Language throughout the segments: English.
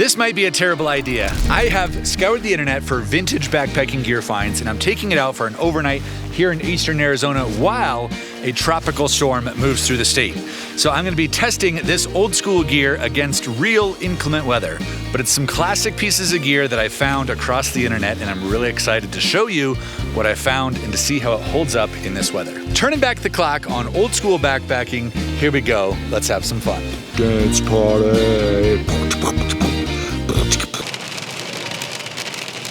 This might be a terrible idea. I have scoured the internet for vintage backpacking gear finds, and I'm taking it out for an overnight here in eastern Arizona while a tropical storm moves through the state. So I'm gonna be testing this old school gear against real inclement weather. But it's some classic pieces of gear that I found across the internet, and I'm really excited to show you what I found and to see how it holds up in this weather. Turning back the clock on old school backpacking, here we go. Let's have some fun. Dance party.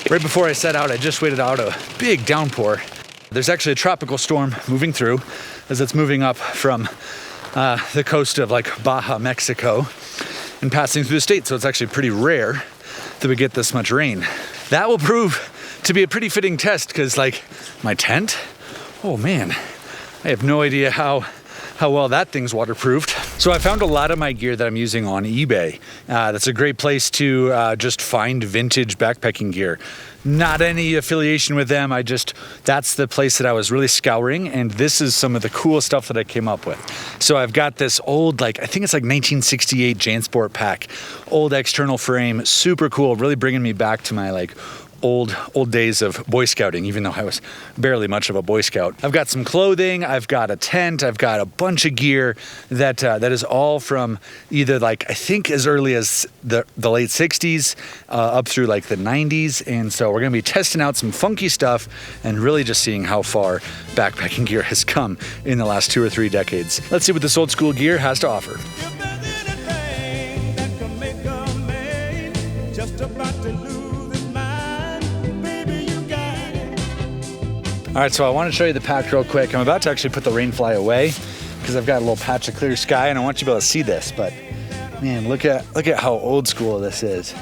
Right before I set out, I just waited out a big downpour. There's actually a tropical storm moving through as it's moving up from the coast of like Baja, Mexico, and passing through the state. So it's actually pretty rare that we get this much rain. That will prove to be a pretty fitting test because like my tent, oh man, I have no idea how well that thing's waterproofed. So I found a lot of my gear that I'm using on eBay. That's a great place to just find vintage backpacking gear. Not any affiliation with them, that's the place that I was really scouring, and this is some of the cool stuff that I came up with. So I've got this old, I think it's like 1968 JanSport pack, old external frame, super cool, really bringing me back to my old days of Boy Scouting, even though I was barely much of a Boy Scout. I've got some clothing, I've got a tent, I've got a bunch of gear that is all from either I think as early as the late 60s up through the 90s. And so we're gonna be testing out some funky stuff and really just seeing how far backpacking gear has come in the last 2 or 3 decades. Let's see what this old school gear has to offer. All right, so I want to show you the pack real quick. I'm about to actually put the rainfly away because I've got a little patch of clear sky and I want you to be able to see this, but man, look at how old school this is.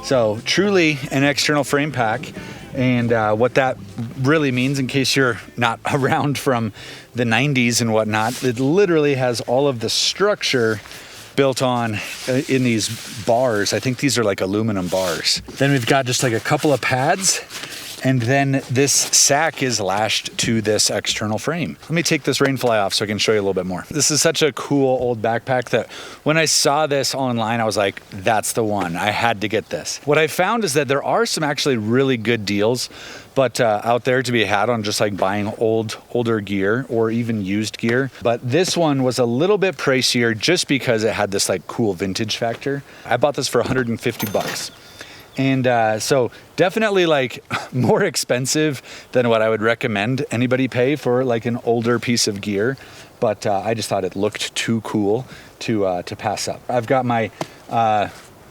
So truly an external frame pack, and what that really means, in case you're not around from the 90s and whatnot, it literally has all of the structure built on in these bars. I think these are aluminum bars. Then we've got just a couple of pads, and then this sack is lashed to this external frame. Let me take this rainfly off so I can show you a little bit more. This is such a cool old backpack that when I saw this online, I was like, that's the one. I had to get this. What I found is that there are some actually really good deals, but out there to be had on just buying older gear or even used gear. But this one was a little bit pricier just because it had this cool vintage factor. I bought this for 150 bucks. And so definitely more expensive than what I would recommend anybody pay for an older piece of gear. But I just thought it looked too cool to pass up. I've got my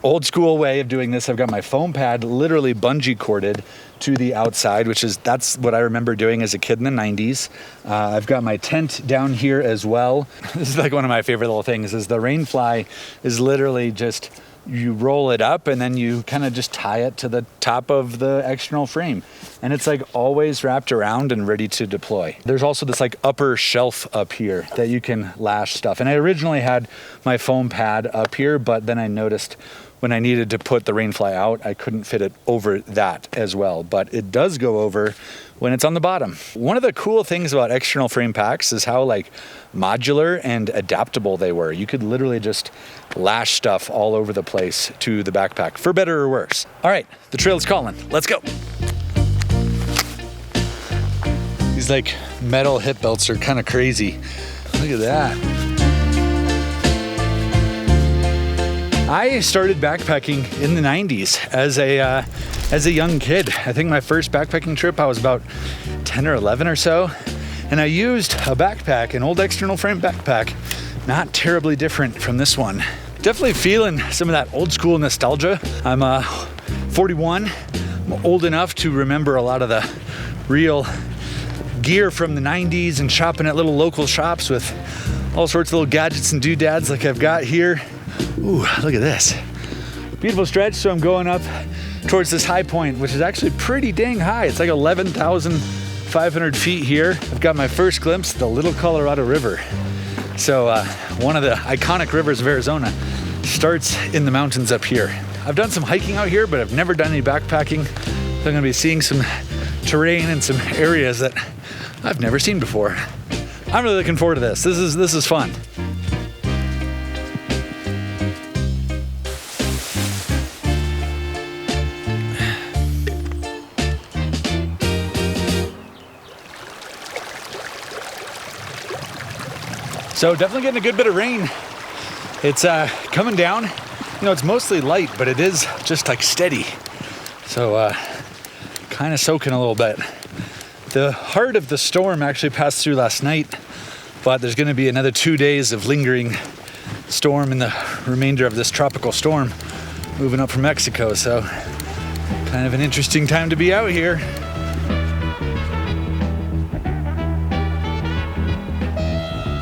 old school way of doing this. I've got my foam pad literally bungee corded to the outside, that's what I remember doing as a kid in the 90s. I've got my tent down here as well. This is one of my favorite little things is the rainfly is literally just, you roll it up and then you kind of just tie it to the top of the external frame. And it's always wrapped around and ready to deploy. There's also this upper shelf up here that you can lash stuff. And I originally had my foam pad up here, but then I noticed when I needed to put the rainfly out, I couldn't fit it over that as well. But it does go over when it's on the bottom. One of the cool things about external frame packs is how modular and adaptable they were. You could literally just lash stuff all over the place to the backpack, for better or worse. All right, the trail is calling. Let's go. These metal hip belts are kind of crazy. Look at that. I started backpacking in the 90s as a young kid. I think my first backpacking trip, I was about 10 or 11 or so. And I used a backpack, an old external frame backpack, not terribly different from this one. Definitely feeling some of that old school nostalgia. I'm 41, I'm old enough to remember a lot of the real gear from the 90s and shopping at little local shops with all sorts of little gadgets and doodads like I've got here. Ooh, look at this. Beautiful stretch, so I'm going up towards this high point, which is actually pretty dang high. It's 11,500 feet here. I've got my first glimpse of the Little Colorado River. So one of the iconic rivers of Arizona starts in the mountains up here. I've done some hiking out here, but I've never done any backpacking. So I'm gonna be seeing some terrain and some areas that I've never seen before. I'm really looking forward to this. This is fun. So definitely getting a good bit of rain. It's coming down. You know, it's mostly light, but it is just like steady. So kind of soaking a little bit. The heart of the storm actually passed through last night, but there's gonna be another 2 days of lingering storm in the remainder of this tropical storm moving up from Mexico. So kind of an interesting time to be out here.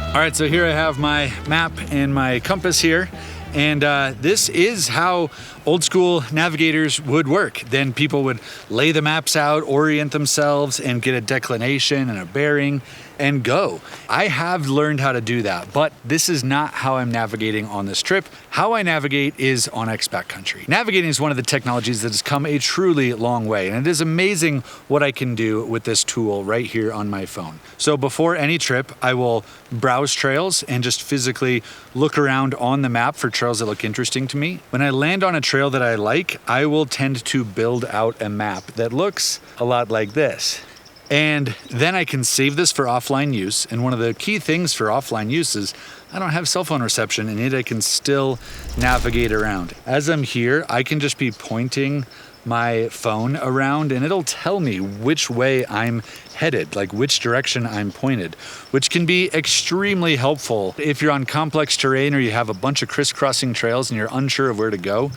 All right, so here I have my map and my compass here. And this is how old school navigators would work. Then people would lay the maps out, orient themselves, and get a declination and a bearing and go. I have learned how to do that, but this is not how I'm navigating on this trip. How I navigate is onX Backcountry. Navigating is one of the technologies that has come a truly long way, and it is amazing what I can do with this tool right here on my phone. So before any trip, I will browse trails and just physically look around on the map for trails that look interesting to me. When I land on a trail that I like, I will tend to build out a map that looks a lot like this. And then I can save this for offline use. And one of the key things for offline use is I don't have cell phone reception, and yet I can still navigate around. As I'm here, I can just be pointing my phone around and it'll tell me which way I'm headed, like which direction I'm pointed, which can be extremely helpful if you're on complex terrain or you have a bunch of crisscrossing trails and you're unsure of where to go.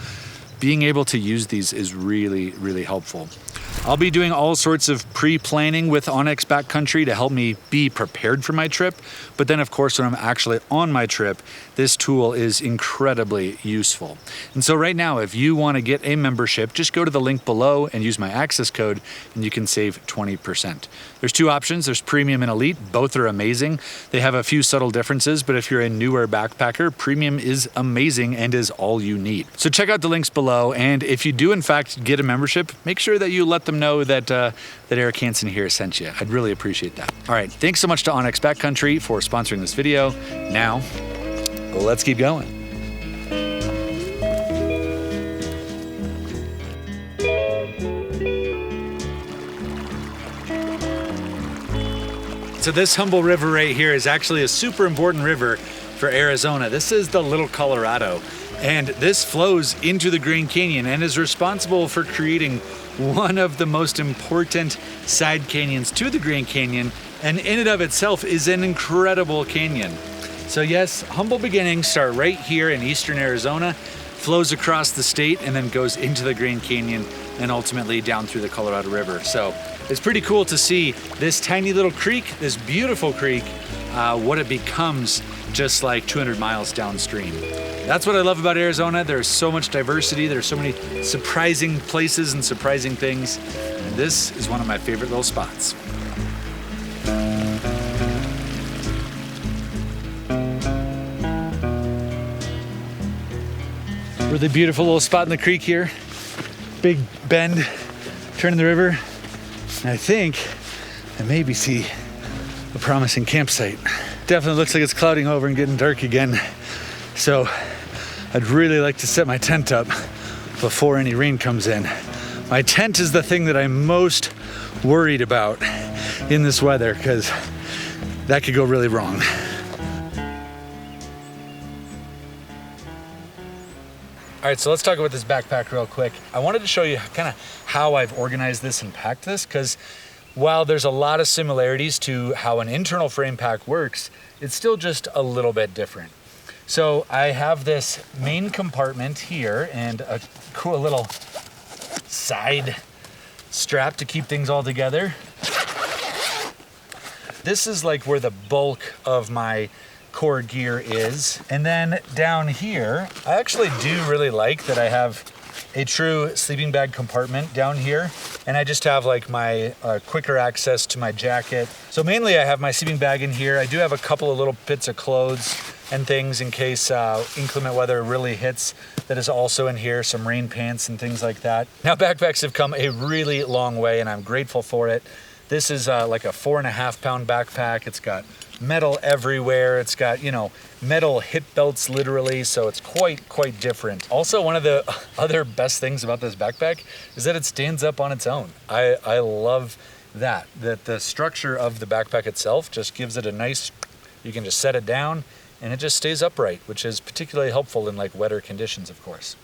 Being able to use these is really, really helpful. I'll be doing all sorts of pre-planning with onX Backcountry to help me be prepared for my trip. But then of course, when I'm actually on my trip, this tool is incredibly useful. And so right now, if you want to get a membership, just go to the link below and use my access code and you can save 20%. There's two options. There's Premium and Elite. Both are amazing. They have a few subtle differences, but if you're a newer backpacker, Premium is amazing and is all you need. So check out the links below. And if you do in fact get a membership, make sure that you let them know that that Erichanson here sent you. I'd really appreciate that. All right, thanks so much to onX Backcountry for sponsoring this video. Now, let's keep going. So this Humble River right here is actually a super important river for Arizona. This is the Little Colorado, and this flows into the Grand Canyon and is responsible for creating one of the most important side canyons to the Grand Canyon, and in and of itself is an incredible canyon. So yes, humble beginnings start right here in eastern Arizona, flows across the state, and then goes into the Grand Canyon and ultimately down through the Colorado River. So it's pretty cool to see this tiny little creek, this beautiful creek, what it becomes just like 200 miles downstream. That's what I love about Arizona. There's so much diversity. There's so many surprising places and surprising things. And this is one of my favorite little spots. Really beautiful little spot in the creek here. Big bend, turning the river. And I think I maybe see a promising campsite. Definitely looks like it's clouding over and getting dark again. So I'd really like to set my tent up before any rain comes in. My tent is the thing that I'm most worried about in this weather, because that could go really wrong. All right, so let's talk about this backpack real quick. I wanted to show you kind of how I've organized this and packed this, because while there's a lot of similarities to how an internal frame pack works, it's still just a little bit different. So I have this main compartment here and a cool little side strap to keep things all together. This is like where the bulk of my core gear is. And then down here, I actually do really like that I have a true sleeping bag compartment down here, and I just have like my quicker access to my jacket. So mainly I have my sleeping bag in here. I do have a couple of little bits of clothes and things in case inclement weather really hits. That is also in here, some rain pants and things like that. Now backpacks have come a really long way and I'm grateful for it. This is like a 4.5 pound backpack. It's got metal everywhere. It's got, you know, metal hip belts literally, so it's quite different. Also, one of the other best things about this backpack is that it stands up on its own. I love that the structure of the backpack itself just gives it a nice, you can just set it down and it just stays upright, which is particularly helpful in like wetter conditions, of course.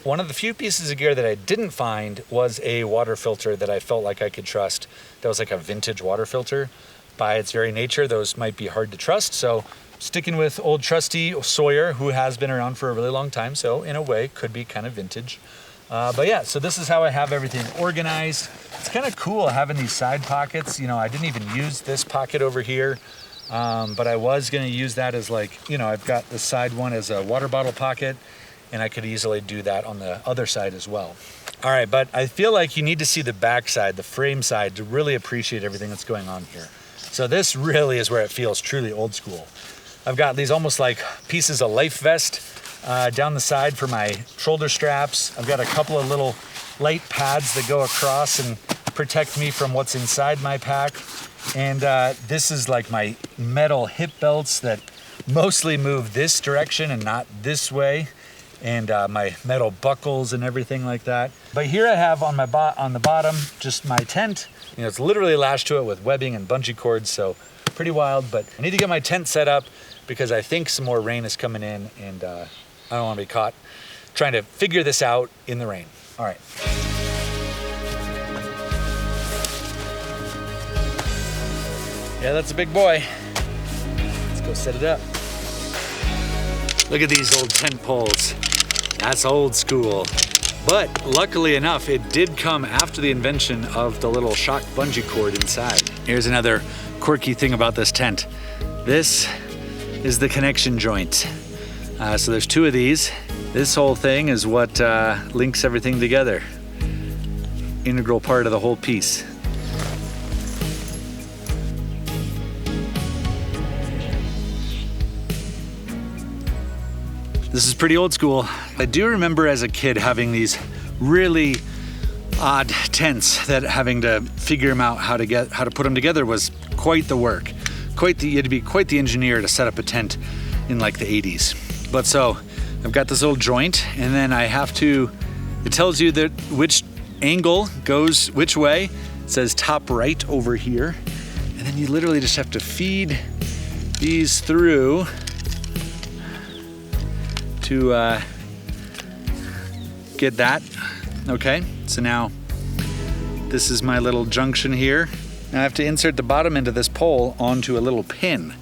One of the few pieces of gear that I didn't find was a water filter that I felt like I could trust. That was like a vintage water filter. By its very nature, those might be hard to trust. So sticking with old trusty Sawyer, who has been around for a really long time. So in a way, could be kind of vintage. But yeah, so this is how I have everything organized. It's kind of cool having these side pockets. You know, I didn't even use this pocket over here, but I was gonna use that as like, you know, I've got the side one as a water bottle pocket, and I could easily do that on the other side as well. All right, but I feel like you need to see the back side, the frame side, to really appreciate everything that's going on here. So this really is where it feels truly old school. I've got these almost like pieces of life vest down the side for my shoulder straps. I've got a couple of little light pads that go across and protect me from what's inside my pack. And this is like my metal hip belts that mostly move this direction and not this way. And my metal buckles and everything like that. But here I have on my on the bottom just my tent. You know, it's literally lashed to it with webbing and bungee cords, so pretty wild. But I need to get my tent set up because I think some more rain is coming in, and I don't want to be caught trying to figure this out in the rain. All right. Yeah, that's a big boy. Let's go set it up. Look at these old tent poles. That's old school. But luckily enough, it did come after the invention of the little shock bungee cord inside. Here's another quirky thing about this tent. This is the connection joint. So there's two of these. This whole thing is what links everything together. Integral part of the whole piece. This is pretty old school. I do remember as a kid having these really odd tents that having to figure them out how to put them together was quite the work. You had to be quite the engineer to set up a tent in like the 80s. But so I've got this little joint, and then I have to, it tells you that which angle goes which way. It says top right over here. And then you literally just have to feed these through to get that. Okay, so now this is my little junction here. Now I have to insert the bottom end of this pole onto a little pin,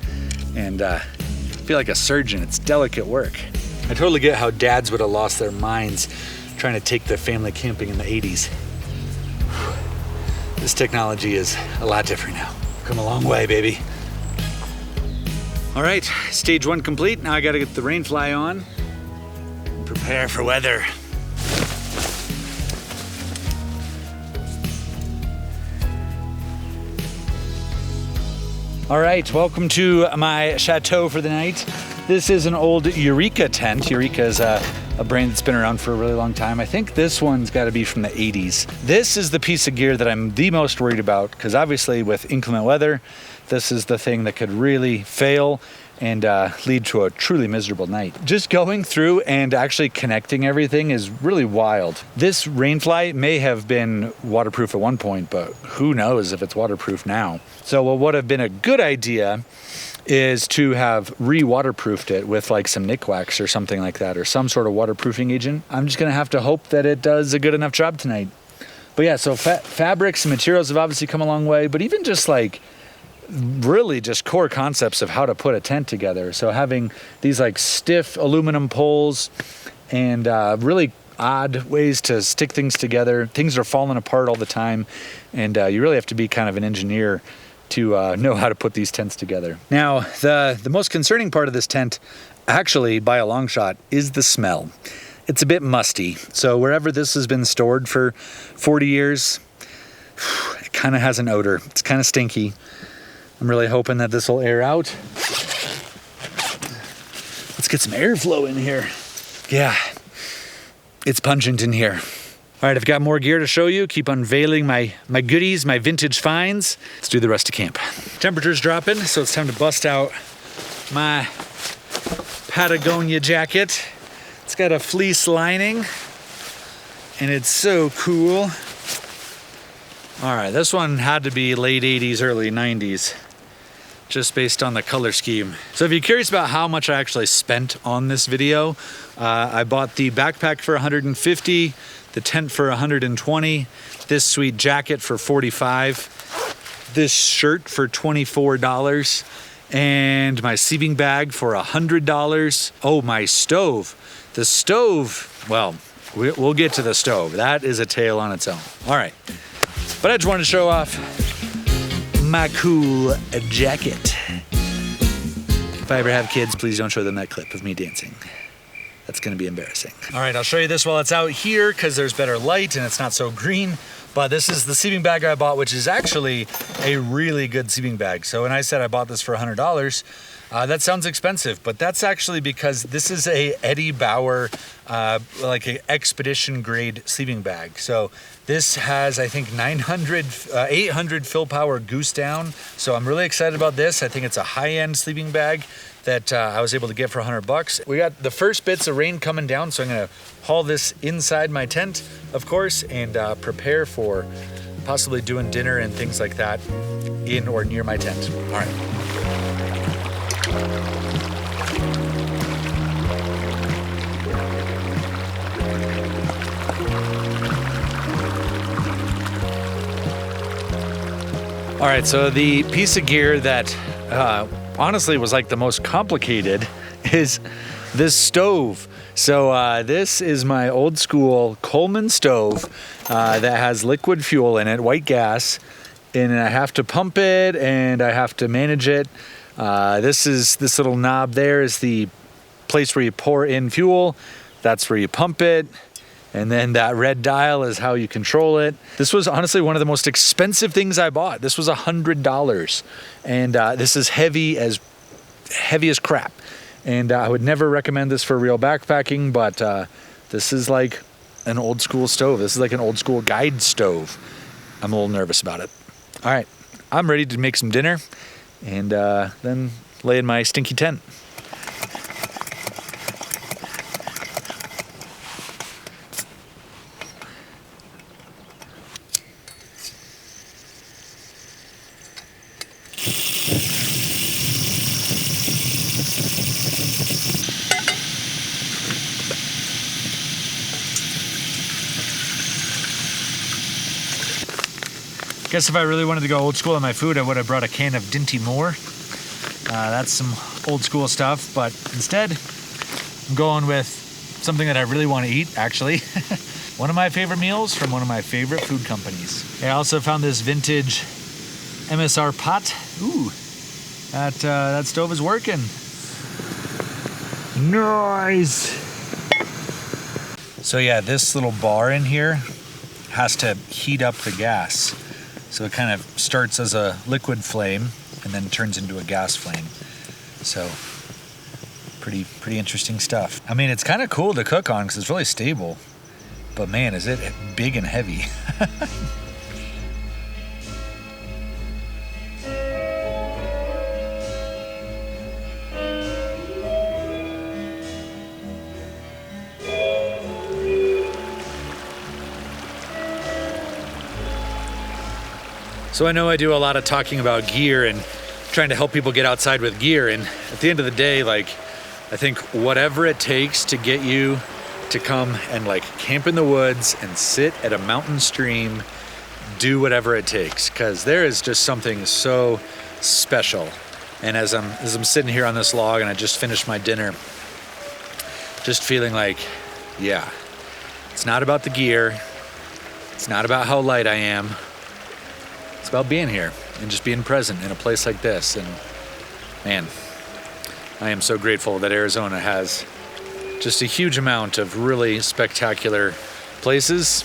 and I feel like a surgeon. It's delicate work. I totally get how dads would have lost their minds trying to take their family camping in the 80s. This technology is a lot different now. Come a long way, baby. All right, stage one complete. Now I gotta get the rain fly on. Prepare for weather. All right, welcome to my chateau for the night. This is an old Eureka tent. Eureka is a brand that's been around for a really long time. I think this one's got to be from the 80s. This is the piece of gear that I'm the most worried about, because obviously with inclement weather, this is the thing that could really fail and lead to a truly miserable night. Just going through and actually connecting everything is really wild. This rainfly may have been waterproof at one point, but who knows if it's waterproof now. So what would have been a good idea is to have re-waterproofed it with like some Nick wax or something like that, or some sort of waterproofing agent. I'm just gonna have to hope that it does a good enough job tonight. But yeah, so fabrics and materials have obviously come a long way, but even just like really just core concepts of how to put a tent together. So having these like stiff aluminum poles and really odd ways to stick things together. Things are falling apart all the time, and you really have to be kind of an engineer to know how to put these tents together. Now, the most concerning part of this tent, actually by a long shot, is the smell. It's a bit musty. So wherever this has been stored for 40 years, it kind of has an odor. It's kind of stinky. I'm really hoping that this will air out. Let's get some airflow in here. Yeah, it's pungent in here. All right, I've got more gear to show you. Keep unveiling my goodies, my vintage finds. Let's do the rest of camp. Temperature's dropping, so it's time to bust out my Patagonia jacket. It's got a fleece lining, and it's so cool. All right, this one had to be late 80s, early 90s. just based on the color scheme. So if you're curious about how much I actually spent on this video, I bought the backpack for 150, the tent for 120, this sweet jacket for 45, this shirt for $24, and my sleeping bag for $100. Oh, my stove. The stove, well, we'll get to the stove. That is a tale on its own. All right, but I just wanted to show off my cool jacket. If I ever have kids, please don't show them that clip of me dancing. That's gonna be embarrassing. All right, I'll show you this while it's out here because there's better light and it's not so green. But this is the sleeping bag I bought, which is actually a really good sleeping bag. So when I said I bought this for $100, that sounds expensive, but that's actually because this is a Eddie Bauer, like an expedition grade sleeping bag. So this has, I think, 800 fill power goose down. So I'm really excited about this. I think it's a high-end sleeping bag that I was able to get for $100. We got the first bits of rain coming down, so I'm gonna haul this inside my tent, of course, and prepare for possibly doing dinner and things like that in or near my tent. All right. All right, so the piece of gear that honestly was like the most complicated is this stove. So this is my old school Coleman stove that has liquid fuel in it, white gas, and I have to pump it and I have to manage it. This little knob there is the place where you pour in fuel. That's where you pump it. And then that red dial is how you control it. This was honestly one of the most expensive things I bought. This was $100. And this is heavy as crap. And I would never recommend this for real backpacking, but this is like an old school stove. This is like an old school guide stove. I'm a little nervous about it. All right, I'm ready to make some dinner and then lay in my stinky tent. Guess if I really wanted to go old school on my food, I would have brought a can of Dinty Moore. That's some old school stuff, but instead, I'm going with something that I really want to eat, actually. One of my favorite meals from one of my favorite food companies. I also found this vintage MSR pot. Ooh, that stove is working. Nice. So yeah, this little bar in here has to heat up the gas. So it kind of starts as a liquid flame and then turns into a gas flame. So pretty interesting stuff. I mean, it's kind of cool to cook on because it's really stable, but man, is it big and heavy. So I know I do a lot of talking about gear and trying to help people get outside with gear, and at the end of the day, like, I think whatever it takes to get you to come and like camp in the woods and sit at a mountain stream, do whatever it takes, because there is just something so special. And as I'm sitting here on this log and I just finished my dinner, just feeling like, yeah, it's not about the gear, it's not about how light I am. It's about being here and just being present in a place like this. And man, I am so grateful that Arizona has just a huge amount of really spectacular places,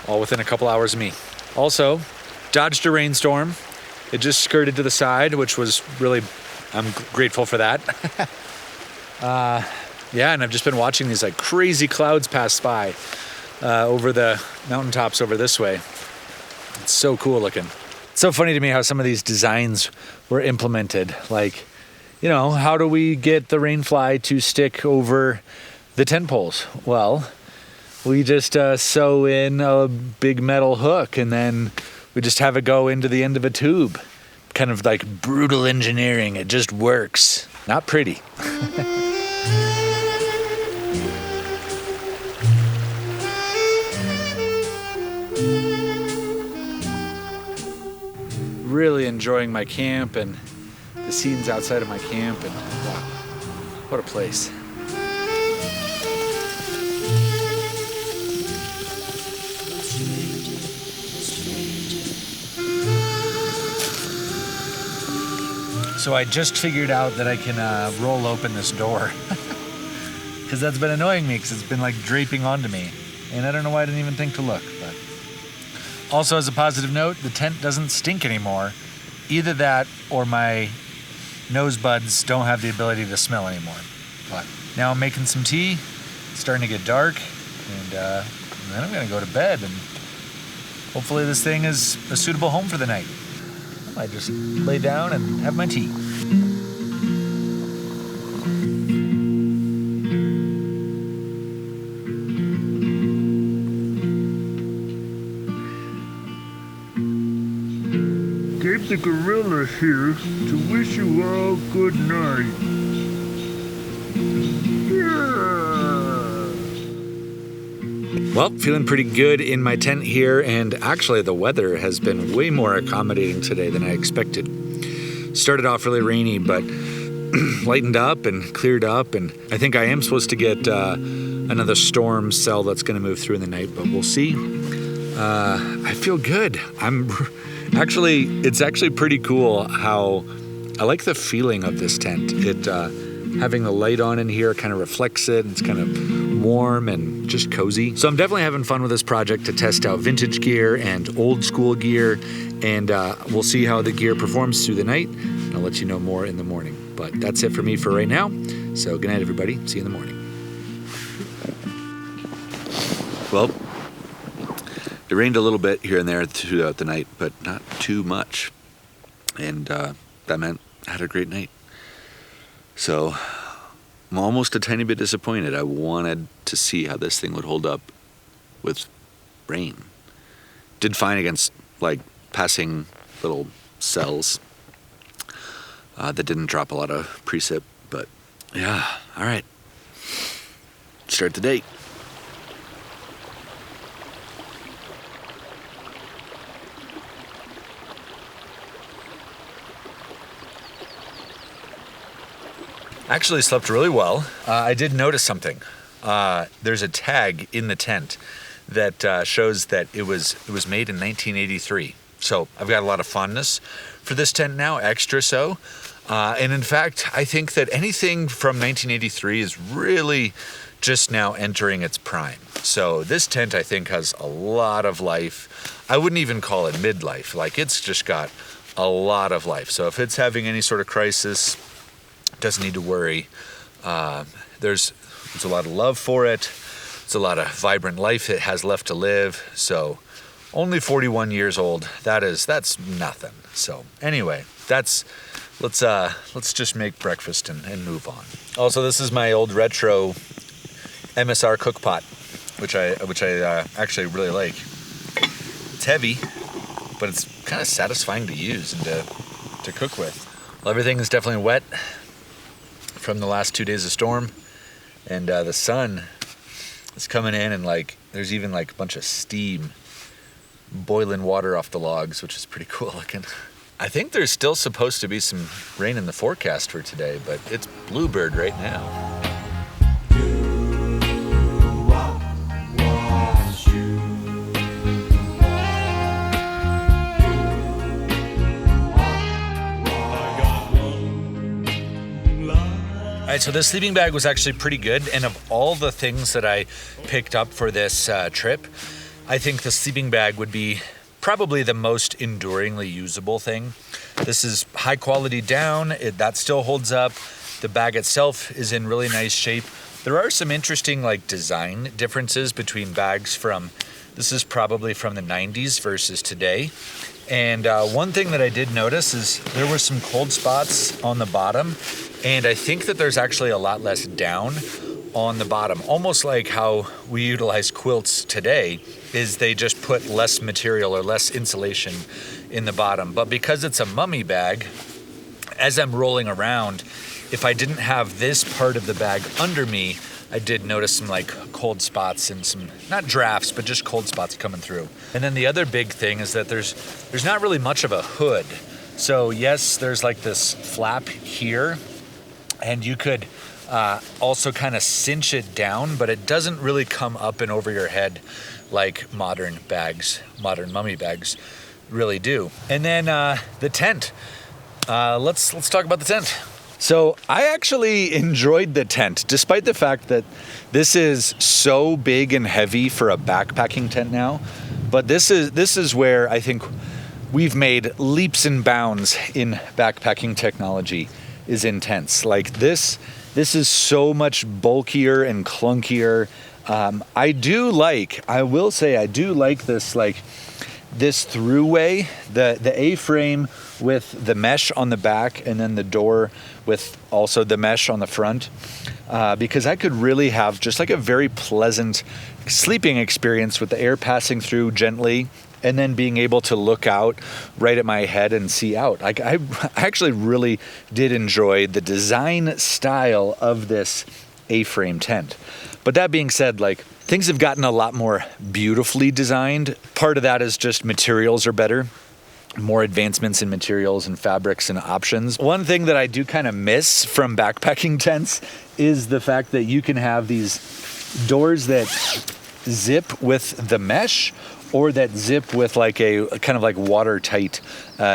all within a couple hours of me. Also, dodged a rainstorm. It just skirted to the side, which was really, I'm grateful for that. Yeah, and I've just been watching these like crazy clouds pass by over the mountaintops over this way. It's so cool looking. It's so funny to me how some of these designs were implemented. Like, you know, how do we get the rainfly to stick over the tent poles? Well, we just sew in a big metal hook and then we just have it go into the end of a tube. kind of like brutal engineering. It just works. Not pretty. Really enjoying my camp and the scenes outside of my camp, and wow, what a place. So I just figured out that I can roll open this door because that's been annoying me because it's been like draping onto me, and I don't know why I didn't even think to look. But also, as a positive note, the tent doesn't stink anymore. Either that or my nose buds don't have the ability to smell anymore. But now I'm making some tea. It's starting to get dark, and then I'm gonna go to bed, and hopefully this thing is a suitable home for the night. I might just lay down and have my tea. Keep the gorillas here to wish you all good night. Well, feeling pretty good in my tent here, and actually the weather has been way more accommodating today than I expected. Started off really rainy, but lightened up and cleared up, and I think I am supposed to get another storm cell that's going to move through in the night, but we'll see. I feel good. It's actually pretty cool how I like the feeling of this tent. It having the light on in here kind of reflects it. It's kind of warm and just cozy. So I'm definitely having fun with this project to test out vintage gear and old school gear, and we'll see how the gear performs through the night, and I'll let you know more in the morning. But that's it for me for right now. So good night, everybody. See you in the morning. Well, it rained a little bit here and there throughout the night, but not too much. And that meant I had a great night. So I'm almost a tiny bit disappointed. I wanted to see how this thing would hold up with rain. Did fine against like passing little cells that didn't drop a lot of precip, but yeah, all right. Start the day. Actually slept really well. I did notice something. There's a tag in the tent that shows that it was made in 1983. So I've got a lot of fondness for this tent now, extra so. And in fact, I think that anything from 1983 is really just now entering its prime. So this tent, I think, has a lot of life. I wouldn't even call it midlife. Like, it's just got a lot of life. So if it's having any sort of crisis, doesn't need to worry. There's a lot of love for it. It's a lot of vibrant life it has left to live. So only 41 years old. That's nothing. So anyway, let's just make breakfast and move on. Also, this is my old retro MSR cook pot, which I actually really like. It's heavy, but it's kind of satisfying to use and to cook with. Well, everything is definitely wet from the last 2 days of storm, and the sun is coming in, and like there's even like a bunch of steam boiling water off the logs, which is pretty cool looking. I think there's still supposed to be some rain in the forecast for today, but it's bluebird right now. All right, so this sleeping bag was actually pretty good, and of all the things that I picked up for this trip, I think the sleeping bag would be probably the most enduringly usable thing. This is high quality down, that still holds up. The bag itself is in really nice shape. There are some interesting like design differences between bags this is probably from the 90s versus today. And one thing that I did notice is there were some cold spots on the bottom, and I think that there's actually a lot less down on the bottom, almost like how we utilize quilts today, is they just put less material or less insulation in the bottom. But because it's a mummy bag, as I'm rolling around, if I didn't have this part of the bag under me, I did notice some like cold spots and some, not drafts, but just cold spots coming through. And then the other big thing is that there's not really much of a hood. So yes, there's like this flap here, and you could also kind of cinch it down, but it doesn't really come up and over your head like modern mummy bags really do. And then the tent. Let's talk about the tent. So I actually enjoyed the tent, despite the fact that this is so big and heavy for a backpacking tent now. But this is where I think we've made leaps and bounds in backpacking technology, is in tents. Like this is so much bulkier and clunkier. I will say I do like this, like this throughway, the A-frame with the mesh on the back, and then the door with also the mesh on the front, because I could really have just like a very pleasant sleeping experience with the air passing through gently, and then being able to look out right at my head and see out. Like I actually really did enjoy the design style of this A-frame tent. But that being said, like, things have gotten a lot more beautifully designed. Part of that is just materials are better, more advancements in materials and fabrics and options. One thing that I do kind of miss from backpacking tents is the fact that you can have these doors that zip with the mesh, or that zip with like a kind of like watertight,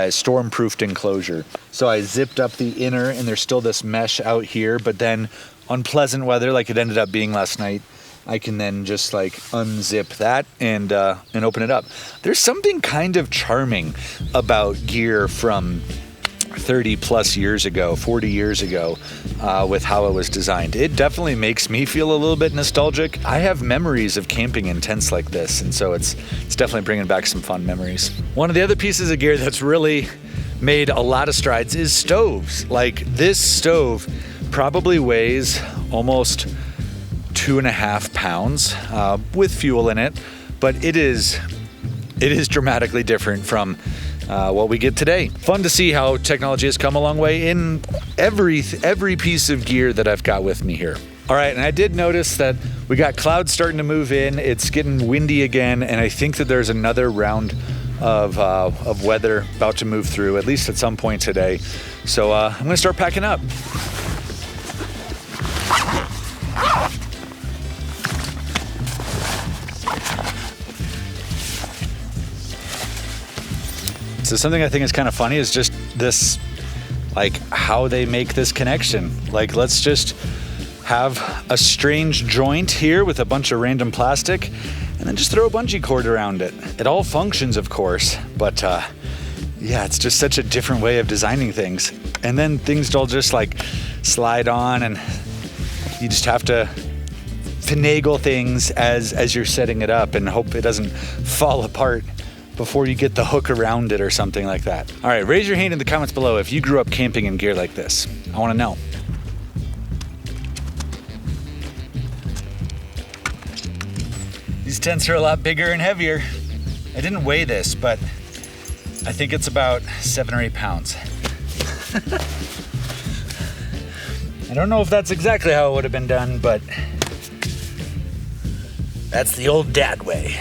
storm-proofed enclosure. So I zipped up the inner, and there's still this mesh out here, but then on pleasant weather, like it ended up being last night, I can then just like unzip that and open it up. There's something kind of charming about gear from 30 plus years ago, 40 years ago, with how it was designed. It definitely makes me feel a little bit nostalgic. I have memories of camping in tents like this, and so it's definitely bringing back some fun memories. One of the other pieces of gear that's really made a lot of strides is stoves. Like this stove probably weighs almost 2.5 pounds with fuel in it, but it is dramatically different from what we get today. Fun to see how technology has come a long way in every piece of gear that I've got with me here. All right, and I did notice that we got clouds starting to move in. It's getting windy again, and I think that there's another round of weather about to move through, at least at some point today. So I'm gonna start packing up. So something I think is kind of funny is just this, like how they make this connection. Like let's just have a strange joint here with a bunch of random plastic, and then just throw a bungee cord around it. It all functions, of course, but yeah, it's just such a different way of designing things. And then things all just like slide on, and you just have to finagle things as you're setting it up and hope it doesn't fall apart before you get the hook around it or something like that. All right, raise your hand in the comments below if you grew up camping in gear like this. I want to know. These tents are a lot bigger and heavier. I didn't weigh this, but I think it's about 7 or 8 pounds. I don't know if that's exactly how it would have been done, but that's the old dad way.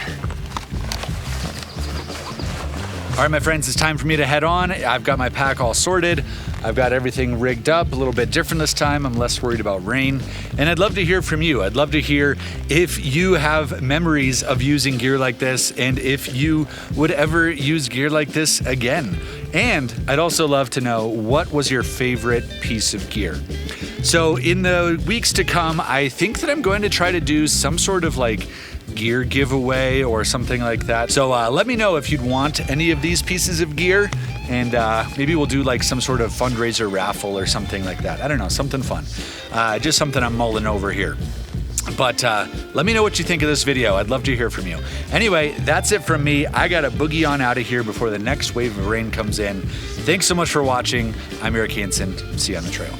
All right, my friends, it's time for me to head on. I've got my pack all sorted. I've got everything rigged up, a little bit different this time. I'm less worried about rain. And I'd love to hear from you. I'd love to hear if you have memories of using gear like this, and if you would ever use gear like this again. And I'd also love to know, what was your favorite piece of gear? So in the weeks to come, I think that I'm going to try to do some sort of like gear giveaway or something like that. So let me know if you'd want any of these pieces of gear, and maybe we'll do like some sort of fundraiser raffle or something like that. I don't know, something fun. Just something I'm mulling over here. But let me know what you think of this video. I'd love to hear from you. Anyway, that's it from me. I gotta boogie on out of here before the next wave of rain comes in. Thanks so much for watching. I'm Eric Hansen. See you on the trail.